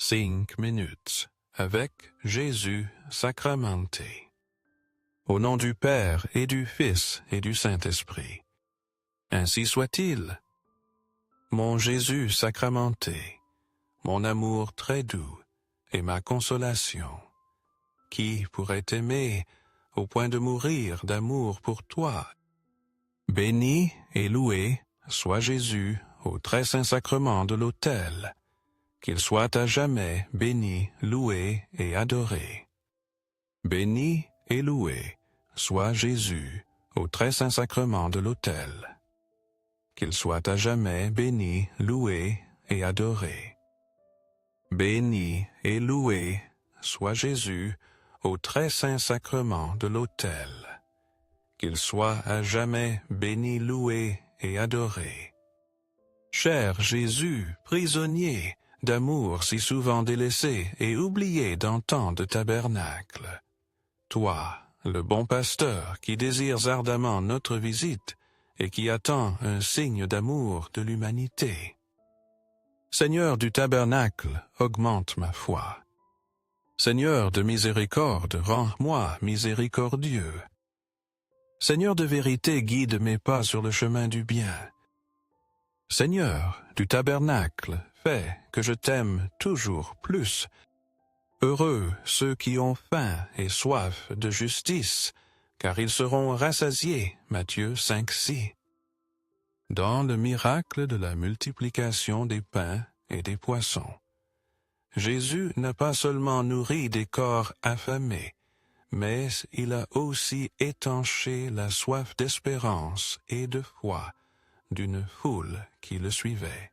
5 minutes avec Jésus sacramenté. Au nom du Père et du Fils et du Saint-Esprit. Ainsi soit-il. Mon Jésus sacramenté, mon amour très doux et ma consolation, qui pourrait t'aimer au point de mourir d'amour pour toi? Béni et loué soit Jésus au très saint sacrement de l'autel, qu'il soit à jamais béni, loué et adoré. Béni et loué soit Jésus au très saint sacrement de l'autel, qu'il soit à jamais béni, loué et adoré. Béni et loué soit Jésus au très saint sacrement de l'autel, qu'il soit à jamais béni, loué et adoré. Cher Jésus, prisonnier d'amour si souvent délaissé et oublié dans tant de tabernacles, toi, le bon pasteur qui désires ardemment notre visite et qui attend un signe d'amour de l'humanité. Seigneur du tabernacle, augmente ma foi. Seigneur de miséricorde, rends-moi miséricordieux. Seigneur de vérité, guide mes pas sur le chemin du bien. Seigneur du tabernacle, fais que je t'aime toujours plus. Heureux ceux qui ont faim et soif de justice, car ils seront rassasiés. Matthieu 5,6. Dans le miracle de la multiplication des pains et des poissons, Jésus n'a pas seulement nourri des corps affamés, mais il a aussi étanché la soif d'espérance et de foi d'une foule qui le suivait.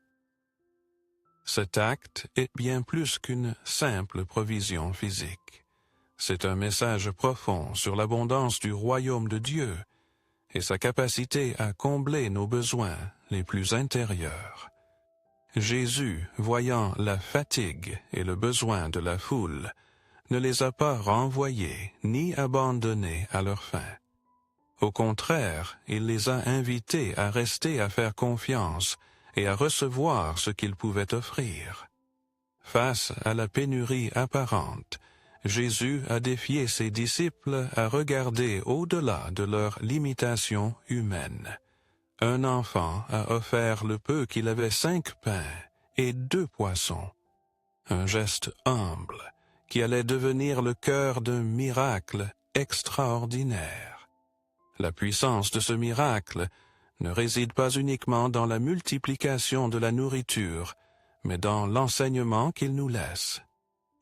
Cet acte est bien plus qu'une simple provision physique. C'est un message profond sur l'abondance du royaume de Dieu et sa capacité à combler nos besoins les plus intérieurs. Jésus, voyant la fatigue et le besoin de la foule, ne les a pas renvoyés ni abandonnés à leur faim. Au contraire, il les a invités à rester à faire confiance et à recevoir ce qu'il pouvait offrir. Face à la pénurie apparente, Jésus a défié ses disciples à regarder au-delà de leurs limitations humaines. Un enfant a offert le peu qu'il avait 5 pains et 2 poissons. Un geste humble qui allait devenir le cœur d'un miracle extraordinaire. La puissance de ce miracle ne réside pas uniquement dans la multiplication de la nourriture, mais dans l'enseignement qu'il nous laisse.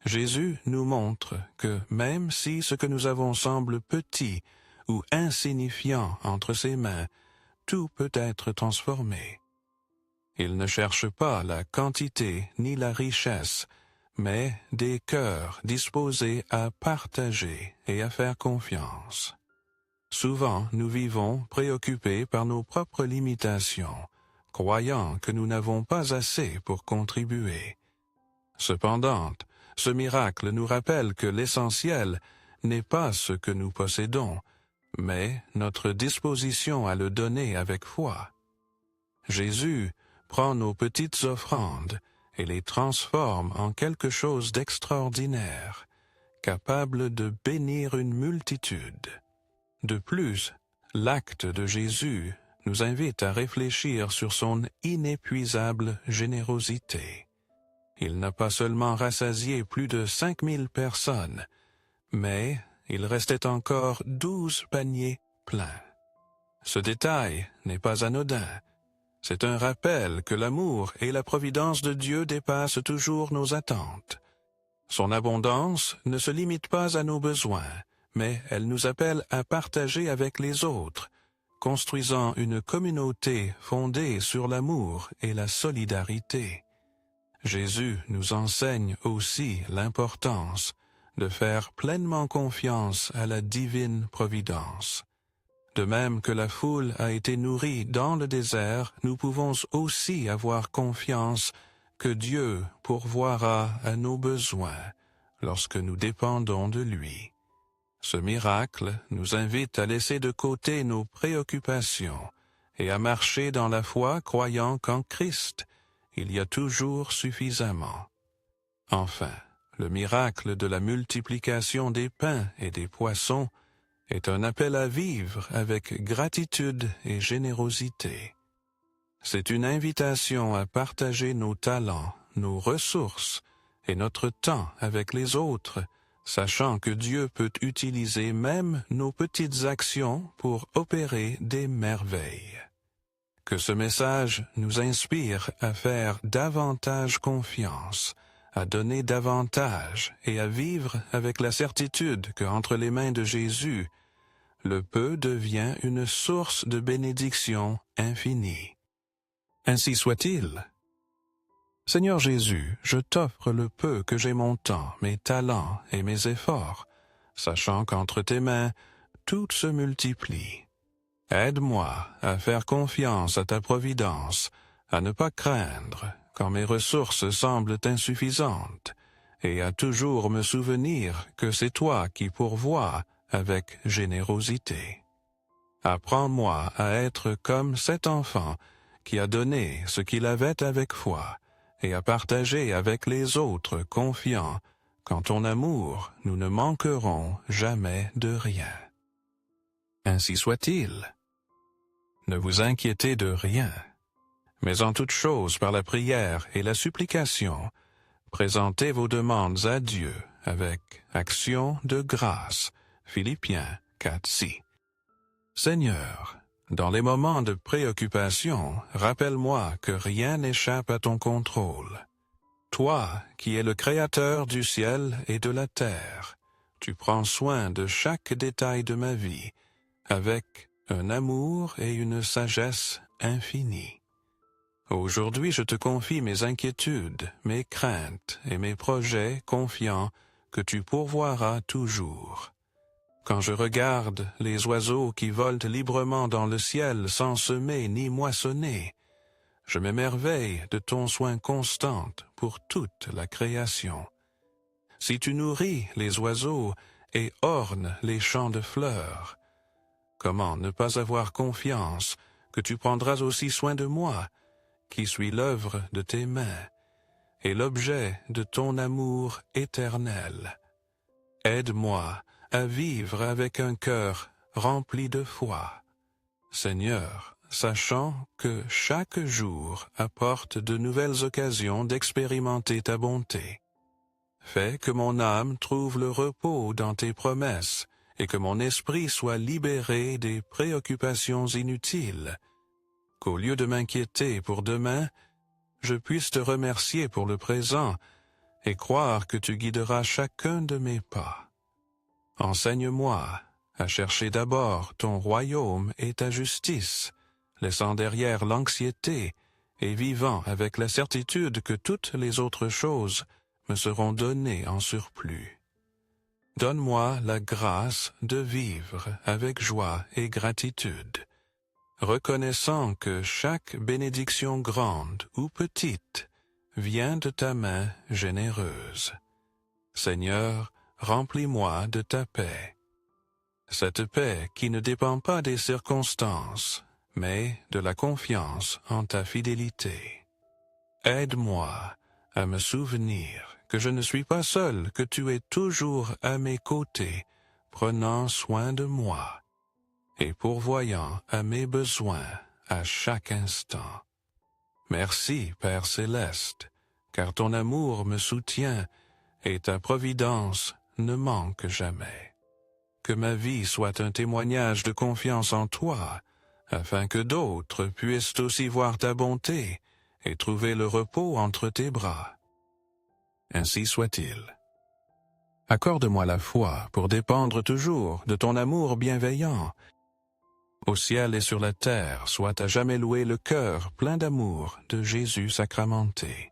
Jésus nous montre que même si ce que nous avons semble petit ou insignifiant entre ses mains, tout peut être transformé. Il ne cherche pas la quantité ni la richesse, mais des cœurs disposés à partager et à faire confiance. Souvent, nous vivons préoccupés par nos propres limitations, croyant que nous n'avons pas assez pour contribuer. Cependant, ce miracle nous rappelle que l'essentiel n'est pas ce que nous possédons, mais notre disposition à le donner avec foi. Jésus prend nos petites offrandes et les transforme en quelque chose d'extraordinaire, capable de bénir une multitude. De plus, l'acte de Jésus nous invite à réfléchir sur son inépuisable générosité. Il n'a pas seulement rassasié plus de 5000 personnes, mais il restait encore 12 paniers pleins. Ce détail n'est pas anodin. C'est un rappel que l'amour et la providence de Dieu dépassent toujours nos attentes. Son abondance ne se limite pas à nos besoins, mais elle nous appelle à partager avec les autres, construisant une communauté fondée sur l'amour et la solidarité. Jésus nous enseigne aussi l'importance de faire pleinement confiance à la divine providence. De même que la foule a été nourrie dans le désert, nous pouvons aussi avoir confiance que Dieu pourvoira à nos besoins lorsque nous dépendons de lui. Ce miracle nous invite à laisser de côté nos préoccupations et à marcher dans la foi croyant qu'en Christ, il y a toujours suffisamment. Enfin, le miracle de la multiplication des pains et des poissons est un appel à vivre avec gratitude et générosité. C'est une invitation à partager nos talents, nos ressources et notre temps avec les autres, sachant que Dieu peut utiliser même nos petites actions pour opérer des merveilles. Que ce message nous inspire à faire davantage confiance, à donner davantage et à vivre avec la certitude qu'entre les mains de Jésus, le peu devient une source de bénédiction infinie. Ainsi soit-il. Seigneur Jésus, je t'offre le peu que j'ai mon temps, mes talents et mes efforts, sachant qu'entre tes mains, tout se multiplie. Aide-moi à faire confiance à ta providence, à ne pas craindre quand mes ressources semblent insuffisantes, et à toujours me souvenir que c'est toi qui pourvois avec générosité. Apprends-moi à être comme cet enfant qui a donné ce qu'il avait avec foi, et à partager avec les autres confiants qu'en ton amour nous ne manquerons jamais de rien. Ainsi soit-il. Ne vous inquiétez de rien, mais en toute chose par la prière et la supplication, présentez vos demandes à Dieu avec action de grâce. Philippiens 4:6. Seigneur, dans les moments de préoccupation, rappelle-moi que rien n'échappe à ton contrôle. Toi, qui es le Créateur du ciel et de la terre, tu prends soin de chaque détail de ma vie, avec un amour et une sagesse infinie. Aujourd'hui, je te confie mes inquiétudes, mes craintes et mes projets confiants que tu pourvoiras toujours. Quand je regarde les oiseaux qui volent librement dans le ciel sans semer ni moissonner, je m'émerveille de ton soin constant pour toute la création. Si tu nourris les oiseaux et ornes les champs de fleurs, comment ne pas avoir confiance que tu prendras aussi soin de moi, qui suis l'œuvre de tes mains et l'objet de ton amour éternel. Aide-moi à vivre avec un cœur rempli de foi. Seigneur, sachant que chaque jour apporte de nouvelles occasions d'expérimenter ta bonté. Fais que mon âme trouve le repos dans tes promesses et que mon esprit soit libéré des préoccupations inutiles, qu'au lieu de m'inquiéter pour demain, je puisse te remercier pour le présent et croire que tu guideras chacun de mes pas. Enseigne-moi à chercher d'abord ton royaume et ta justice, laissant derrière l'anxiété et vivant avec la certitude que toutes les autres choses me seront données en surplus. Donne-moi la grâce de vivre avec joie et gratitude, reconnaissant que chaque bénédiction grande ou petite vient de ta main généreuse. Seigneur, remplis-moi de ta paix. Cette paix qui ne dépend pas des circonstances, mais de la confiance en ta fidélité. Aide-moi à me souvenir que je ne suis pas seul, que tu es toujours à mes côtés, prenant soin de moi et pourvoyant à mes besoins à chaque instant. Merci, Père céleste, car ton amour me soutient et ta providence ne manque jamais. Que ma vie soit un témoignage de confiance en toi, afin que d'autres puissent aussi voir ta bonté et trouver le repos entre tes bras. Ainsi soit-il. Accorde-moi la foi pour dépendre toujours de ton amour bienveillant. Au ciel et sur la terre soit à jamais loué le cœur plein d'amour de Jésus sacramenté.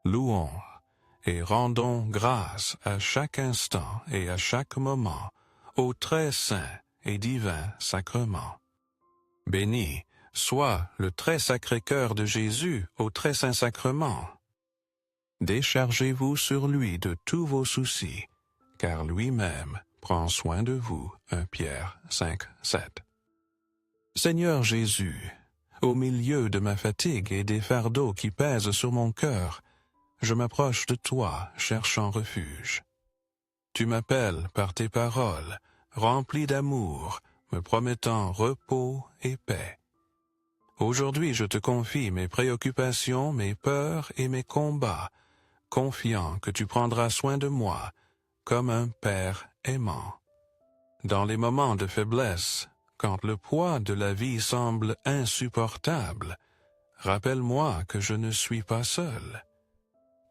Louons et rendons grâce à chaque instant et à chaque moment au très saint et divin sacrement. Béni soit le très sacré cœur de Jésus au très saint sacrement. Déchargez-vous sur lui de tous vos soucis, car lui-même prend soin de vous. 1 Pierre 5:7. Seigneur Jésus, au milieu de ma fatigue et des fardeaux qui pèsent sur mon cœur, je m'approche de toi, cherchant refuge. Tu m'appelles par tes paroles, rempli d'amour, me promettant repos et paix. Aujourd'hui je te confie mes préoccupations, mes peurs et mes combats, confiant que tu prendras soin de moi, comme un père aimant. Dans les moments de faiblesse, quand le poids de la vie semble insupportable, rappelle-moi que je ne suis pas seul.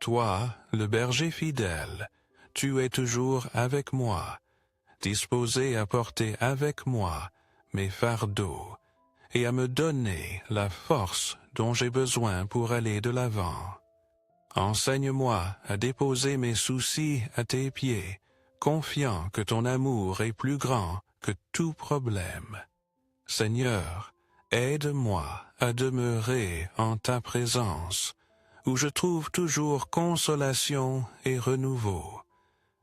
Toi, le berger fidèle, tu es toujours avec moi, disposé à porter avec moi mes fardeaux et à me donner la force dont j'ai besoin pour aller de l'avant. Enseigne-moi à déposer mes soucis à tes pieds, confiant que ton amour est plus grand que tout problème. Seigneur, aide-moi à demeurer en ta présence, où je trouve toujours consolation et renouveau.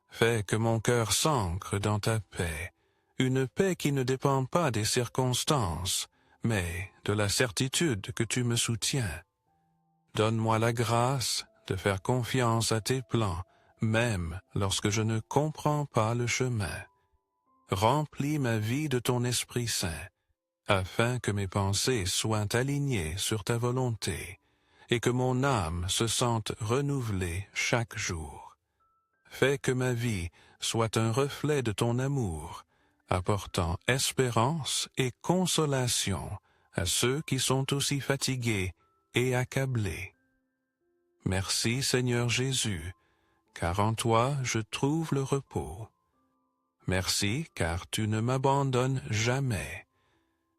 Fais que mon cœur s'ancre dans ta paix, une paix qui ne dépend pas des circonstances, mais de la certitude que tu me soutiens. Donne-moi la grâce de faire confiance à tes plans, même lorsque je ne comprends pas le chemin. Remplis ma vie de ton Esprit Saint, afin que mes pensées soient alignées sur ta volonté, et que mon âme se sente renouvelée chaque jour. Fais que ma vie soit un reflet de ton amour, apportant espérance et consolation à ceux qui sont aussi fatigués et accablés. Merci Seigneur Jésus, car en toi je trouve le repos. Merci car tu ne m'abandonnes jamais,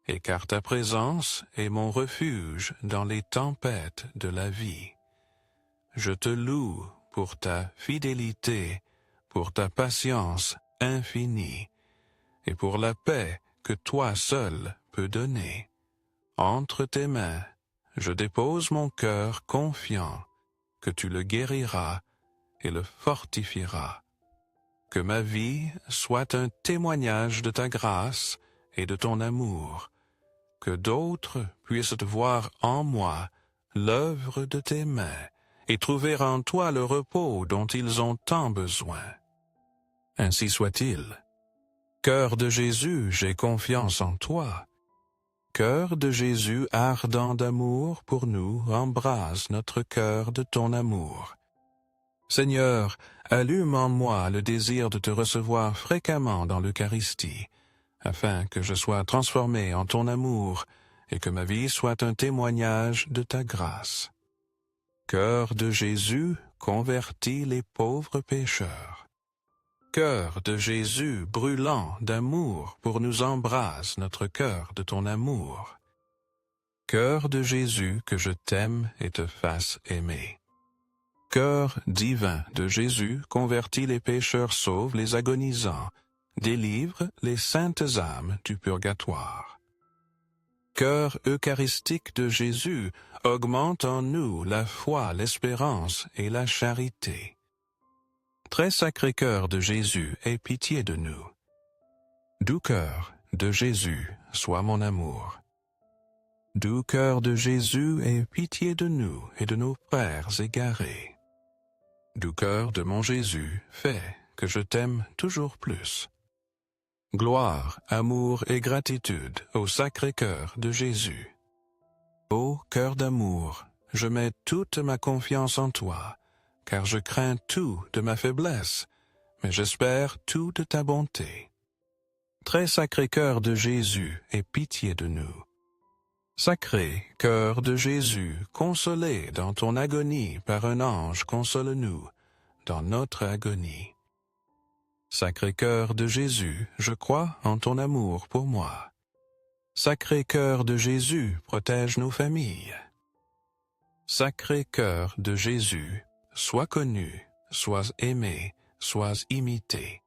et car ta présence est mon refuge dans les tempêtes de la vie. Je te loue pour ta fidélité, pour ta patience infinie, et pour la paix que toi seul peux donner. Entre tes mains, je dépose mon cœur confiant que tu le guériras et le fortifieras. Que ma vie soit un témoignage de ta grâce et de ton amour, que d'autres puissent voir en moi l'œuvre de tes mains et trouver en toi le repos dont ils ont tant besoin. Ainsi soit-il. Cœur de Jésus, j'ai confiance en toi. Cœur de Jésus ardent d'amour pour nous, embrase notre cœur de ton amour. Seigneur, allume en moi le désir de te recevoir fréquemment dans l'Eucharistie, afin que je sois transformé en ton amour et que ma vie soit un témoignage de ta grâce. Cœur de Jésus, convertis les pauvres pécheurs. Cœur de Jésus, brûlant d'amour, pour nous embrase notre cœur de ton amour. Cœur de Jésus, que je t'aime et te fasse aimer. Cœur divin de Jésus, convertis les pécheurs, sauve les agonisants, délivre les saintes âmes du purgatoire. Cœur eucharistique de Jésus, augmente en nous la foi, l'espérance et la charité. Très sacré cœur de Jésus, aie pitié de nous. Doux cœur de Jésus, sois mon amour. Doux cœur de Jésus, aie pitié de nous et de nos frères égarés. Doux cœur de mon Jésus, fais que je t'aime toujours plus. Gloire, amour et gratitude au sacré cœur de Jésus. Ô cœur d'amour, je mets toute ma confiance en toi, car je crains tout de ma faiblesse, mais j'espère tout de ta bonté. Très sacré cœur de Jésus, aie pitié de nous. Sacré cœur de Jésus, consolé dans ton agonie par un ange, console-nous dans notre agonie. Sacré cœur de Jésus, je crois en ton amour pour moi. Sacré cœur de Jésus, protège nos familles. Sacré cœur de Jésus, sois connu, sois aimé, sois imité.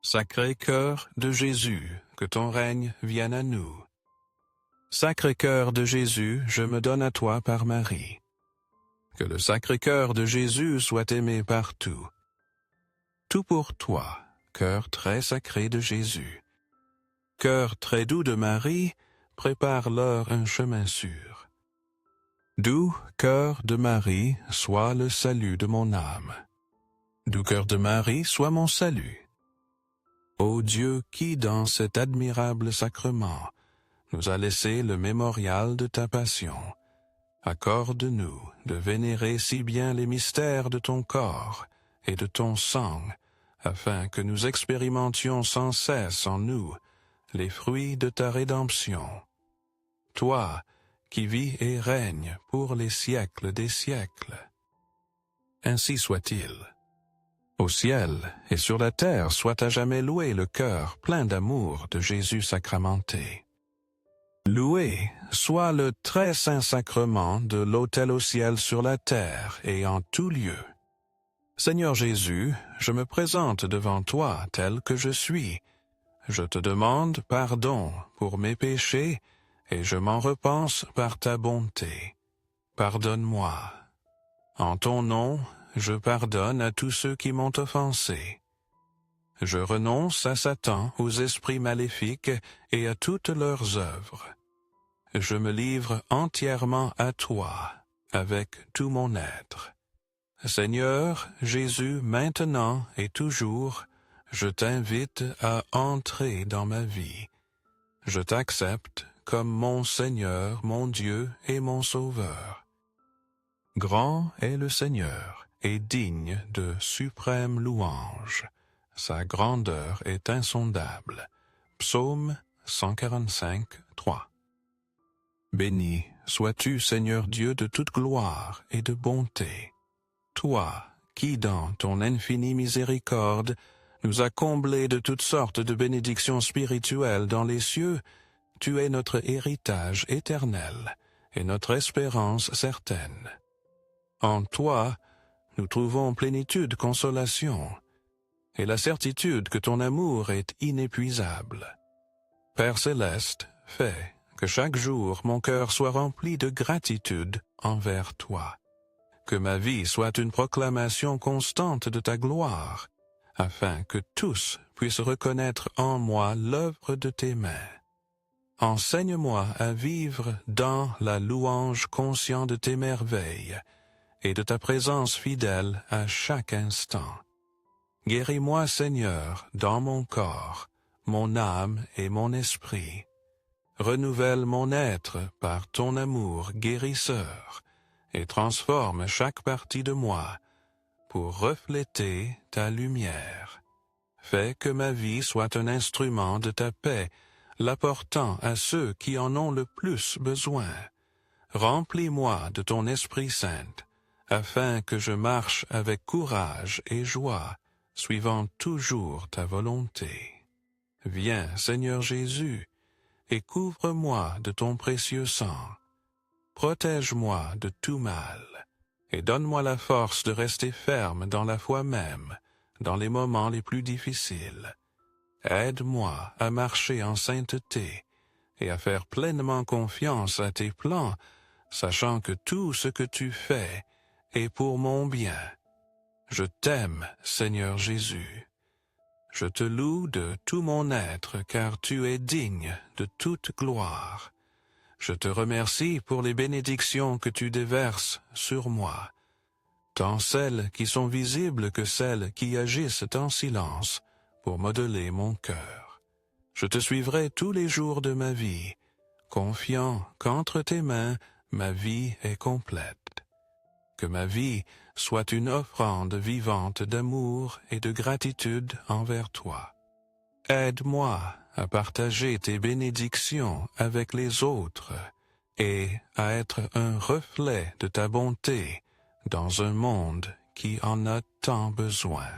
Sacré cœur de Jésus, que ton règne vienne à nous. Sacré cœur de Jésus, je me donne à toi par Marie. Que le sacré cœur de Jésus soit aimé partout. Tout pour toi, cœur très sacré de Jésus. Cœur très doux de Marie, prépare-leur un chemin sûr. Doux cœur de Marie, sois le salut de mon âme. Doux cœur de Marie, sois mon salut. Ô Dieu qui, dans cet admirable sacrement, nous a laissé le mémorial de ta passion, accorde-nous de vénérer si bien les mystères de ton corps et de ton sang, afin que nous expérimentions sans cesse en nous les fruits de ta rédemption. Toi, qui vis et règnes pour les siècles des siècles. Ainsi soit-il. Au ciel et sur la terre soit à jamais loué le cœur plein d'amour de Jésus sacramenté. Loué soit le très saint sacrement de l'autel au ciel sur la terre et en tout lieu. Seigneur Jésus, je me présente devant toi tel que je suis. Je te demande pardon pour mes péchés et je m'en repense par ta bonté. Pardonne-moi. En ton nom, je pardonne à tous ceux qui m'ont offensé. Je renonce à Satan, aux esprits maléfiques et à toutes leurs œuvres. Je me livre entièrement à toi, avec tout mon être. Seigneur Jésus, maintenant et toujours, je t'invite à entrer dans ma vie. Je t'accepte comme mon Seigneur, mon Dieu et mon Sauveur. Grand est le Seigneur et digne de suprême louange. Sa grandeur est insondable. Psaume 145, 3. Béni sois-tu, Seigneur Dieu de toute gloire et de bonté. Toi, qui dans ton infinie miséricorde nous as comblés de toutes sortes de bénédictions spirituelles dans les cieux, tu es notre héritage éternel et notre espérance certaine. En toi, nous trouvons plénitude, consolation, et la certitude que ton amour est inépuisable. Père céleste, fais que chaque jour mon cœur soit rempli de gratitude envers toi, que ma vie soit une proclamation constante de ta gloire, afin que tous puissent reconnaître en moi l'œuvre de tes mains. Enseigne-moi à vivre dans la louange conscient de tes merveilles et de ta présence fidèle à chaque instant. Guéris-moi, Seigneur, dans mon corps, mon âme et mon esprit. Renouvelle mon être par ton amour guérisseur et transforme chaque partie de moi pour refléter ta lumière. Fais que ma vie soit un instrument de ta paix, l'apportant à ceux qui en ont le plus besoin. Remplis-moi de ton Esprit Saint, afin que je marche avec courage et joie, suivant toujours ta volonté. Viens, Seigneur Jésus, et couvre-moi de ton précieux sang. Protège-moi de tout mal, et donne-moi la force de rester ferme dans la foi même, dans les moments les plus difficiles. Aide-moi à marcher en sainteté et à faire pleinement confiance à tes plans, sachant que tout ce que tu fais est pour mon bien. Je t'aime, Seigneur Jésus. Je te loue de tout mon être, car tu es digne de toute gloire. Je te remercie pour les bénédictions que tu déverses sur moi, tant celles qui sont visibles que celles qui agissent en silence pour modeler mon cœur. Je te suivrai tous les jours de ma vie, confiant qu'entre tes mains ma vie est complète. Que ma vie soit une offrande vivante d'amour et de gratitude envers toi. Aide-moi à partager tes bénédictions avec les autres et à être un reflet de ta bonté dans un monde qui en a tant besoin.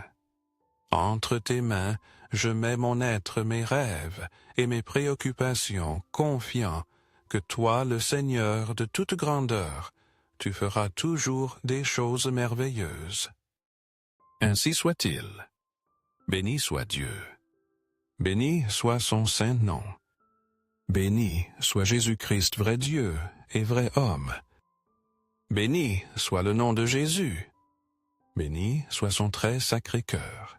Entre tes mains, je mets mon être, mes rêves et mes préoccupations, confiant que toi, le Seigneur de toute grandeur, tu feras toujours des choses merveilleuses. Ainsi soit-il. Béni soit Dieu. Béni soit son saint nom. Béni soit Jésus-Christ, vrai Dieu et vrai homme. Béni soit le nom de Jésus. Béni soit son très sacré cœur.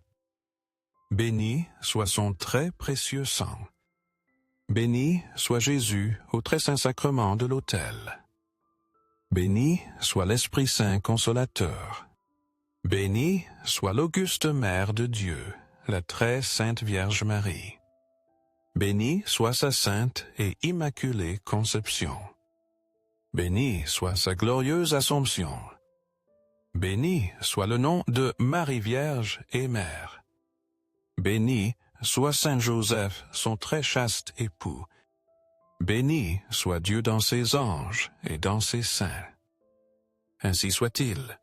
Béni soit son très précieux sang. Béni soit Jésus au très saint sacrement de l'autel. Béni soit l'Esprit Saint consolateur. Béni soit l'auguste Mère de Dieu, la très sainte Vierge Marie. Béni soit sa sainte et immaculée conception. Béni soit sa glorieuse Assomption. Béni soit le nom de Marie Vierge et Mère. Béni soit Saint Joseph, son très chaste époux. Béni soit Dieu dans ses anges et dans ses saints. Ainsi soit-il.